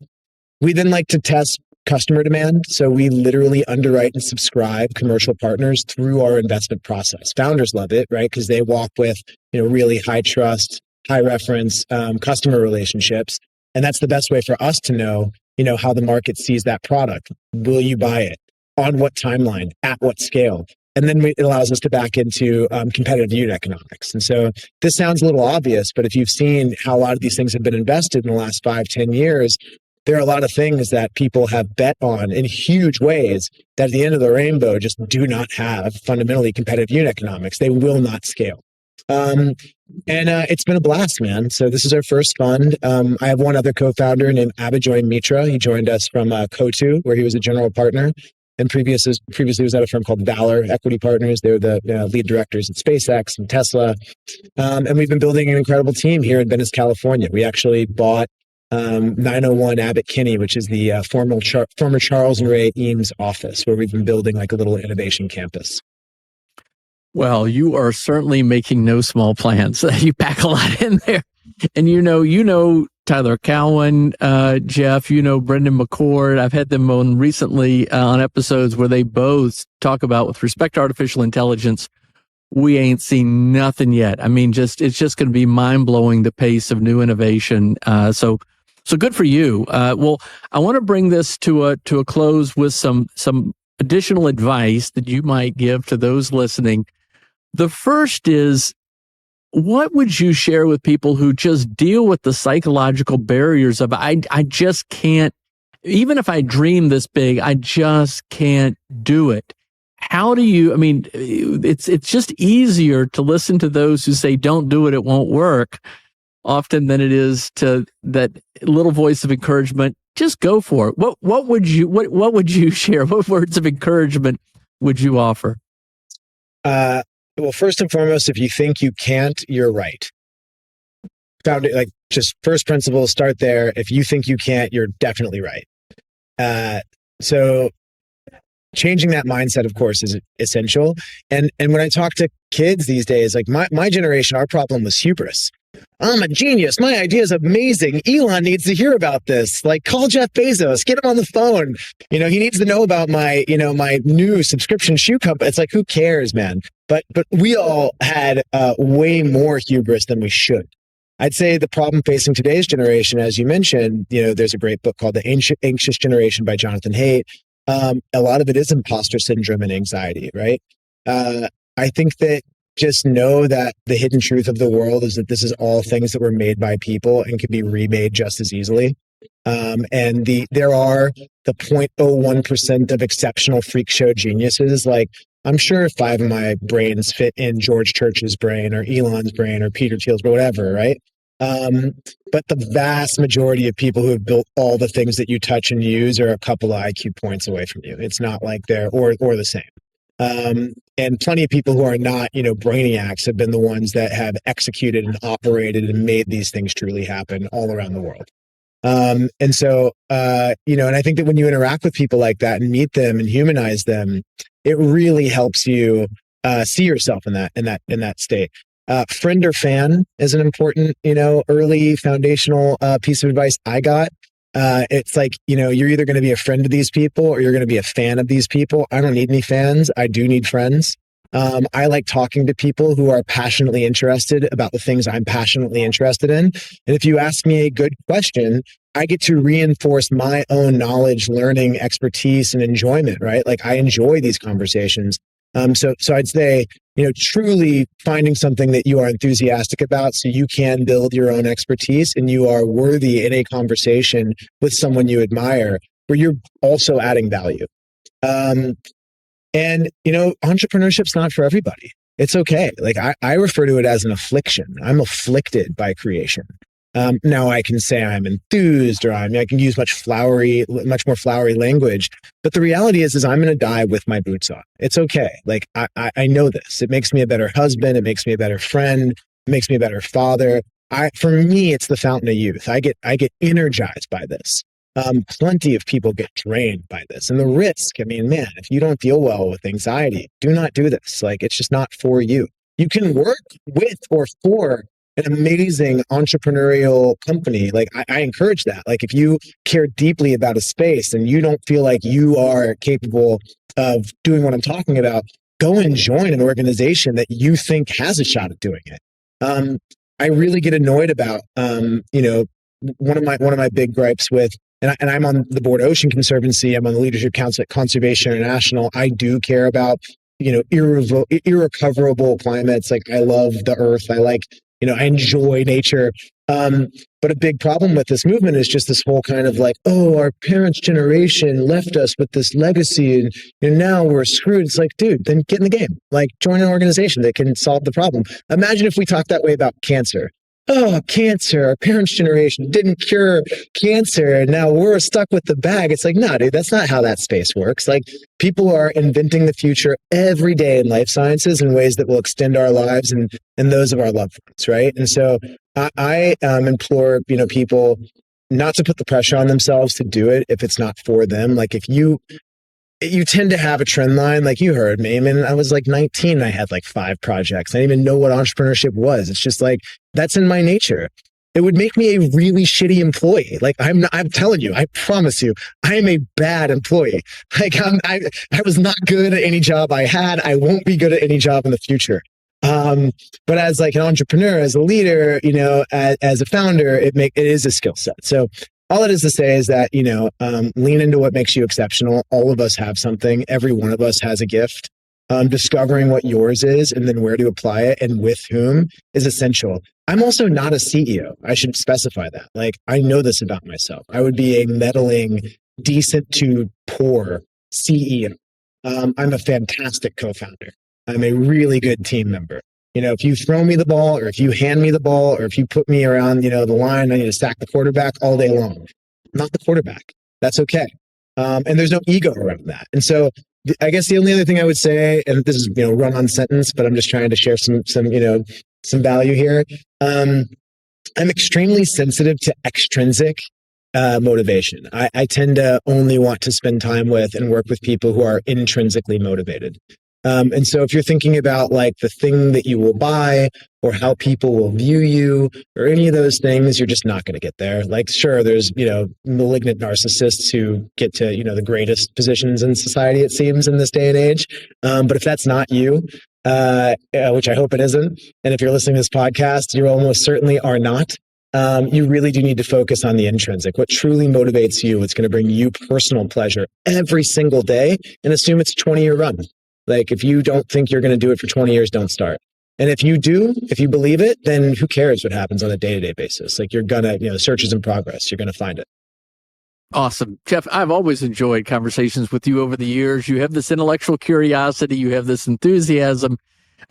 We then like to test customer demand. So we literally underwrite and subscribe commercial partners through our investment process. Founders love it, right? Because they walk with really high trust, high reference customer relationships. And that's the best way for us to know how the market sees that product. Will you buy it? On what timeline? At what scale? And then it allows us to back into competitive unit economics. And so this sounds a little obvious, but if you've seen how a lot of these things have been invested in the last 5-10 years, there are a lot of things that people have bet on in huge ways that at the end of the rainbow just do not have fundamentally competitive unit economics. They will not scale. And it's been a blast, man. So this is our first fund. I have one other co-founder named Abijoy Mitra. He joined us from Cotu, where he was a general partner. And previously was at a firm called Valor Equity Partners. They were the lead directors at SpaceX and Tesla. And we've been building an incredible team here in Venice, California. We actually bought 901 Abbott Kinney, which is the former Charles and Ray Eames office, where we've been building like a little innovation campus. Well, you are certainly making no small plans. You pack a lot in there. And you know Tyler Cowan, Jeff, Brendan McCord. I've had them on recently on episodes where they both talk about, with respect to artificial intelligence, we ain't seen nothing yet. I mean, it's just going to be mind-blowing, the pace of new innovation. So good for you. Well, I want to bring this to a close with some additional advice that you might give to those listening. The first is, what would you share with people who just deal with the psychological barriers of, I just can't, even if I dream this big, I just can't do it? How do you, it's just easier to listen to those who say, don't do it, it won't work, often than it is to that little voice of encouragement, just go for it. What would you share? What words of encouragement would you offer? Well, first and foremost, if you think you can't, you're right. Just first principle, start there. If you think you can't, you're definitely right. So changing that mindset, of course, is essential. And when I talk to kids these days, like my generation, our problem was hubris. I'm a genius. My idea is amazing. Elon needs to hear about this. Like, call Jeff Bezos, get him on the phone. He needs to know about my new subscription shoe company. It's like, who cares, man? But we all had way more hubris than we should. I'd say the problem facing today's generation, as you mentioned, there's a great book called The Anxious Generation by Jonathan Haidt. A lot of it is imposter syndrome and anxiety, right? I think that just know that the hidden truth of the world is that this is all things that were made by people and can be remade just as easily. There are the 0.01% of exceptional freak show geniuses. Like, I'm sure 5 of my brains fit in George Church's brain or Elon's brain or Peter Thiel's, or whatever, right? But the vast majority of people who have built all the things that you touch and use are a couple of IQ points away from you. It's not like they're or the same. And plenty of people who are not, brainiacs have been the ones that have executed and operated and made these things truly happen all around the world. And so, and I think that when you interact with people like that and meet them and humanize them, it really helps you see yourself in that state. Friend or fan is an important, early foundational piece of advice I got. It's like, you're either going to be a friend to these people or you're going to be a fan of these people. I don't need any fans. I do need friends. I like talking to people who are passionately interested about the things I'm passionately interested in. And if you ask me a good question, I get to reinforce my own knowledge, learning, expertise, and enjoyment, right? Like, I enjoy these conversations. So I'd say, truly finding something that you are enthusiastic about so you can build your own expertise and you are worthy in a conversation with someone you admire where you're also adding value. Entrepreneurship's not for everybody. It's okay. Like, I refer to it as an affliction. I'm afflicted by creation. Now I can say I'm enthused, or I can use much more flowery language. But the reality is I'm going to die with my boots on. It's okay. Like, I know this. It makes me a better husband. It makes me a better friend. It makes me a better father. For me, it's the fountain of youth. I get energized by this. Plenty of people get drained by this. And the risk, if you don't deal well with anxiety, do not do this. Like, it's just not for you. You can work with or for an amazing entrepreneurial company. Like, I encourage that. Like, if you care deeply about a space and you don't feel like you are capable of doing what I'm talking about, go and join an organization that you think has a shot at doing it. I really get annoyed about, one of my big gripes with, and I'm on the board of Ocean Conservancy. I'm on the Leadership Council at Conservation International. I do care about, irrecoverable climates. Like, I love the earth. I enjoy nature. But a big problem with this movement is just this whole kind of like, oh, our parents' generation left us with this legacy and now we're screwed. It's like, dude, then get in the game. Like, join an organization that can solve the problem. Imagine if we talked that way about cancer. Oh, cancer, our parents' generation didn't cure cancer, and now we're stuck with the bag. It's like, no, dude, that's not how that space works. Like, people are inventing the future every day in life sciences in ways that will extend our lives and those of our loved ones, right? And so I implore, people not to put the pressure on themselves to do it if it's not for them. Like, if you tend to have a trend line, like you heard me. I was like 19, and I had like 5 projects. I didn't even know what entrepreneurship was. It's just like, that's in my nature. It would make me a really shitty employee. Like, I'm telling you, I promise you, I am a bad employee. Like, I was not good at any job I had. I won't be good at any job in the future. But as like an entrepreneur, as a leader, as a founder, it is a skill set. So all it is to say is that, lean into what makes you exceptional. All of us have something. Every one of us has a gift. Discovering what yours is and then where to apply it and with whom is essential. I'm also not a CEO. I should specify that. Like, I know this about myself. I would be a meddling, decent to poor CEO. I'm a fantastic co-founder. I'm a really good team member. If you throw me the ball, or if you hand me the ball, or if you put me around, the line, I need to sack the quarterback all day long. I'm not the quarterback. That's okay. And there's no ego around that. And so I guess the only other thing I would say, and this is, run-on sentence, but I'm just trying to share some value here. I'm extremely sensitive to extrinsic motivation. I tend to only want to spend time with and work with people who are intrinsically motivated. And so if you're thinking about like the thing that you will buy or how people will view you or any of those things, you're just not going to get there. Like, sure, there's, malignant narcissists who get to, the greatest positions in society, it seems, in this day and age. But if that's not you, which I hope it isn't, and if you're listening to this podcast, you almost certainly are not, you really do need to focus on the intrinsic, what truly motivates you, what's going to bring you personal pleasure every single day, and assume it's a 20-year run. Like, if you don't think you're going to do it for 20 years, don't start. And if you do, if you believe it, then who cares what happens on a day-to-day basis? Like, you're going to, the search is in progress. You're going to find it. Awesome. Jeff, I've always enjoyed conversations with you over the years. You have this intellectual curiosity, you have this enthusiasm.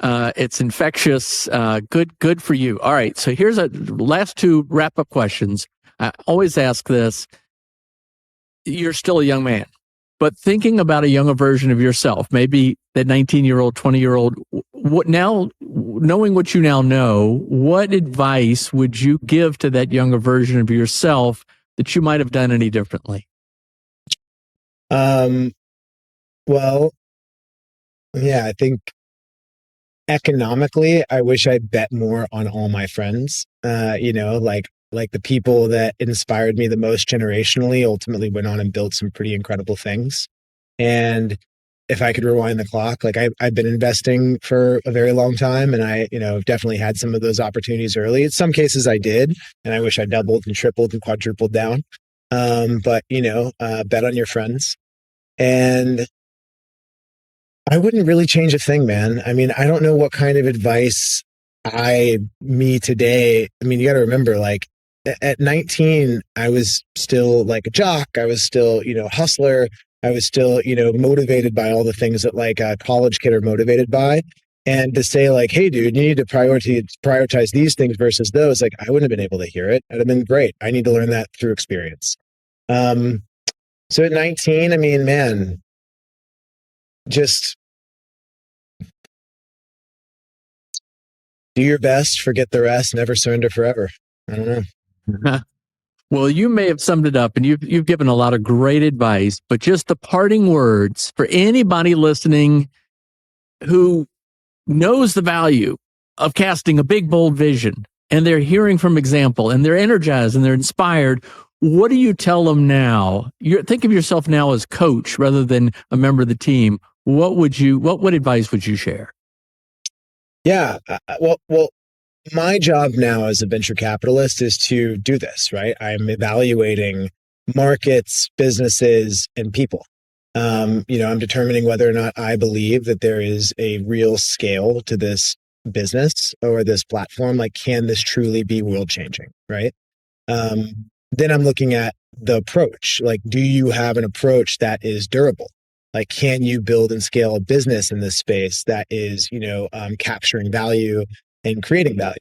It's infectious. Good for you. All right. So here's a last two wrap up questions. I always ask this. You're still a young man, but thinking about a younger version of yourself, maybe that 19-year-old, 20-year-old, what now, knowing what you now know, what advice would you give to that younger version of yourself that you might have done any differently? Well, yeah, I think economically, I wish I bet more on all my friends. Like the people that inspired me the most generationally ultimately went on and built some pretty incredible things. And if I could rewind the clock, like I've been investing for a very long time, and I, definitely had some of those opportunities early. In some cases I did, and I wish I doubled and tripled and quadrupled down. But bet on your friends. And I wouldn't really change a thing, man. I mean, I don't know what kind of advice me today. I mean, you got to remember, like at 19, I was still like a jock. I was still, a hustler. I was still, motivated by all the things that like a college kid are motivated by. And to say like, hey, dude, you need to prioritize these things versus those, like I wouldn't have been able to hear it. I'd have been great. I need to learn that through experience. So at 19, I mean, man, just do your best, forget the rest, never surrender forever. I don't know. Well, you may have summed it up, and you've given a lot of great advice, but just the parting words for anybody listening who knows the value of casting a big, bold vision, and they're hearing from example, and they're energized and they're inspired. What do you tell them now? Think of yourself now as coach rather than a member of the team. What advice would you share? Yeah. Well, my job now as a venture capitalist is to do this, right? I'm evaluating markets, businesses, and people. I'm determining whether or not I believe that there is a real scale to this business or this platform. Like, can this truly be world changing, right? Then I'm looking at the approach. Like, do you have an approach that is durable? Like, can you build and scale a business in this space that is, capturing value and creating value?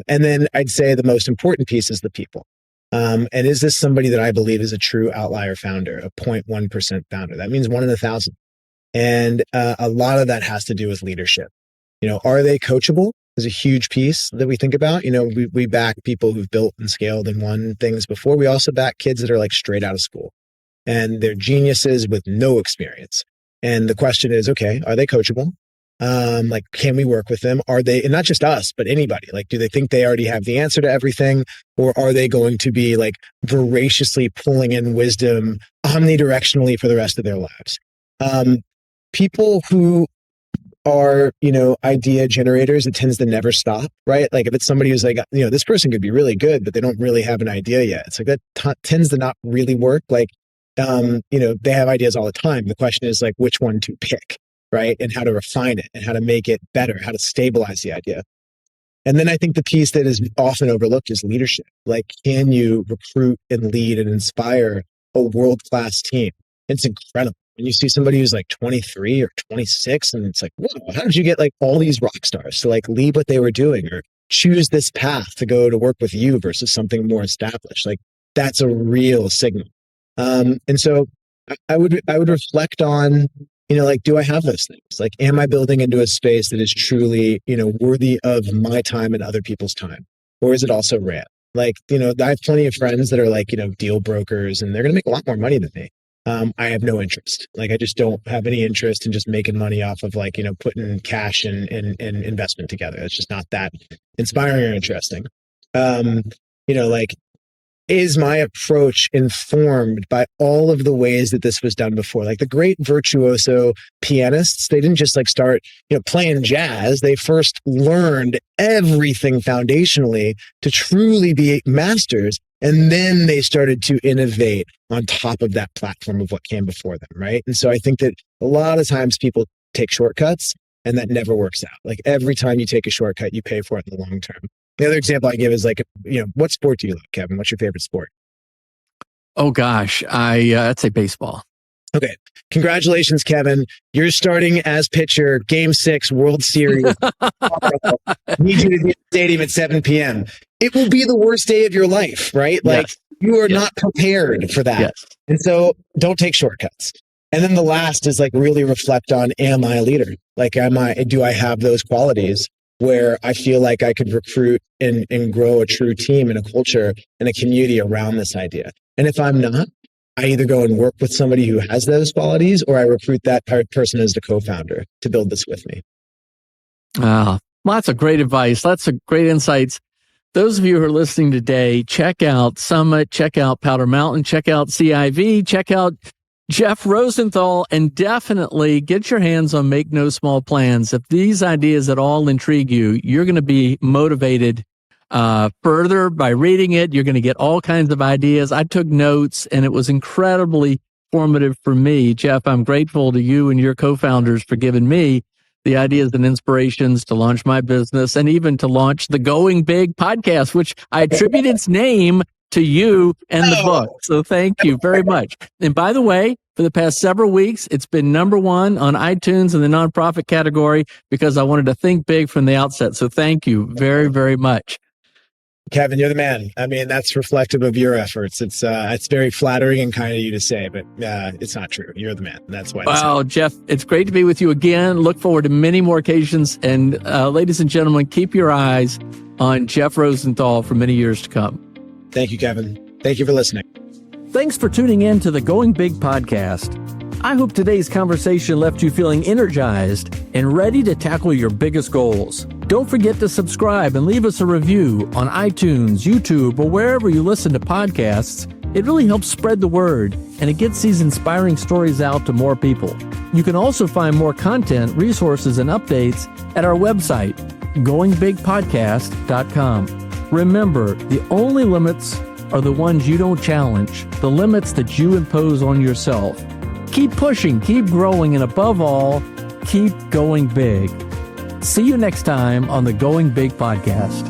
And then I'd say the most important piece is the people. And is this somebody that I believe is a true outlier founder, a 0.1% founder? That means 1 in 1,000. And a lot of that has to do with leadership. Are they coachable? Is a huge piece that we think about. We back people who've built and scaled and won things before. We also back kids that are like straight out of school and they're geniuses with no experience. And the question is, okay, are they coachable? Like, can we work with them? Are they, and not just us, but anybody, like, do they think they already have the answer to everything? Or are they going to be like voraciously pulling in wisdom omnidirectionally for the rest of their lives? People who are, idea generators, it tends to never stop, right? Like if it's somebody who's like, this person could be really good, but they don't really have an idea yet. It's like that tends to not really work. Like, they have ideas all the time. The question is like, which one to pick, right? And how to refine it and how to make it better, how to stabilize the idea. And then I think the piece that is often overlooked is leadership. Like, can you recruit and lead and inspire a world-class team? It's incredible. When you see somebody who's like 23 or 26 and it's like, whoa, how did you get like all these rock stars to like leave what they were doing or choose this path to go to work with you versus something more established? Like, that's a real signal. And so I would reflect on, like, do I have those things? Like, am I building into a space that is truly, worthy of my time and other people's time? Or is it also rare? Like, I have plenty of friends that are like, deal brokers and they're going to make a lot more money than me. I have no interest. Like, I just don't have any interest in just making money off of like, putting cash and investment together. It's just not that inspiring or interesting. Like, is my approach informed by all of the ways that this was done before? Like the great virtuoso pianists, they didn't just like start, playing jazz. They first learned everything foundationally to truly be masters. And then they started to innovate on top of that platform of what came before them, right? And so I think that a lot of times people take shortcuts and that never works out. Like every time you take a shortcut, you pay for it in the long term. The other example I give is like, what sport do you like, Kevin? What's your favorite sport? Oh gosh, I'd say baseball. Okay. Congratulations, Kevin. You're starting as pitcher, Game 6, World Series. Need you to be at the stadium at 7 p.m. It will be the worst day of your life, right? Like, Yes. you are not prepared for that. Yes. And so don't take shortcuts. And then the last is like really reflect on, am I a leader? Like, do I have those qualities where I feel like I could recruit and grow a true team and a culture and a community around this idea? And if I'm not, I either go and work with somebody who has those qualities, or I recruit that person as the co-founder to build this with me. Lots of great advice. Lots of great insights. Those of you who are listening today, check out Summit, check out Powder Mountain, check out CIV, check out Jeff Rosenthal, and definitely get your hands on Make No Small Plans. If these ideas at all intrigue you, you're going to be motivated further by reading it. You're going to get all kinds of ideas. I took notes, and it was incredibly formative for me. Jeff, I'm grateful to you and your co-founders for giving me the ideas and inspirations to launch my business and even to launch the Going Big podcast, which I attribute its name to you and the book. So thank you very much. And by the way, for the past several weeks, it's been #1 on iTunes in the nonprofit category because I wanted to think big from the outset. So thank you very, very much. Kevin, you're the man. I mean, that's reflective of your efforts. It's very flattering and kind of you to say, but it's not true. You're the man. That's why. Wow, Jeff, it's great to be with you again. Look forward to many more occasions. And ladies and gentlemen, keep your eyes on Jeff Rosenthal for many years to come. Thank you, Kevin. Thank you for listening. Thanks for tuning in to the Going Big podcast. I hope today's conversation left you feeling energized and ready to tackle your biggest goals. Don't forget to subscribe and leave us a review on iTunes, YouTube, or wherever you listen to podcasts. It really helps spread the word, and it gets these inspiring stories out to more people. You can also find more content, resources, and updates at our website, goingbigpodcast.com. Remember, the only limits are the ones you don't challenge, the limits that you impose on yourself. Keep pushing, keep growing, and above all, keep going big. See you next time on the Going Big podcast.